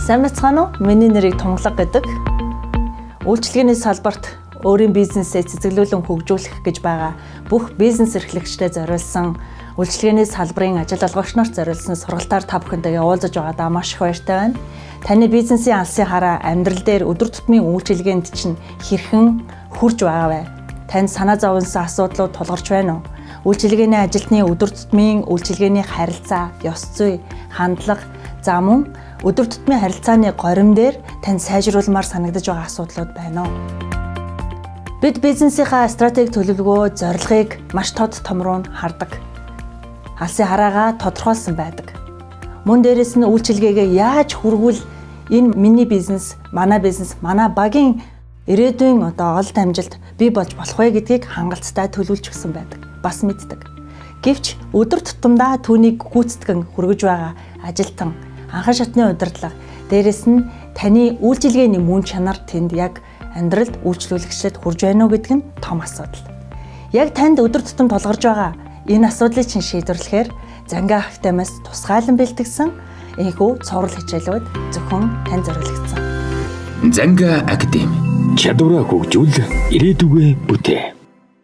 Сайн бацгаана уу? Миний нэрийг Тунгалаг гэдэг. Үйлчлэгээний салбарт өөрийн бизнесээ цэцэглүүлэн хөгжүүлэх гэж байгаа бүх бизнес эрхлэгчдэд зориулсан үйлчлэгээний салбарын ажил олгогч нарт зориулсан сургалтаар та бүхэнтэйгээ уулзаж байгаадаа маш их баяртай байна. Таны бизнесийн алсын хараа амьдрал дээр өдөр тутмын үйлчилгээнд чинь хэрхэн хүрж байгаа вэ? Танд санаа зовсон асуудлууд тулгарч байна уу? Үйлчилгээний ажилтны өдөр тутмын үйлчилгээний харилцаа, ёс зүй, хандлага, за мөн өдөр тутмын харилцааны горим дээр танд сайжруулмаар санагдаж байгаа асуудлууд байна уу? Бид бизнесийнхаа стратеги төлөвлөгөө, зорилгыг маш тод том руу хардаг. Алсын хараагаа тодорхойлсон байдаг. Мөн дээрэс нь үйлчилгээгээ яаж хүргвэл энэ миний бизнес, манай багийн ирээдүйн олд амжилт бий болж болох вэ гэдгийг хангалттай төлөвлөж өгсөн байдаг. Бас мэддэг. Гэвч өдөр тутамдаа түүнийг гүйцэтгэн хүргэж байгаа ажилтан, анхан шатны удирдлага, дээрэс нь таны үйлчилгээний мөн чанар тэнд яг амьдралд үйлчлүүлэгчдэд хүрж байна уу гэдэг нь том асуудал. Яг танд өдөр тутам тулгарч байгаа энэ асуудлыг чинь шийдвэрлэхээр Занга Академиас тусгайлан бэлтгэсэн энэхүү цуврал хичээлүүд зөвхөн танд зориулагдсан. Занга Академи чадвараа хөгжүүл ирээдүгөө бүтээ.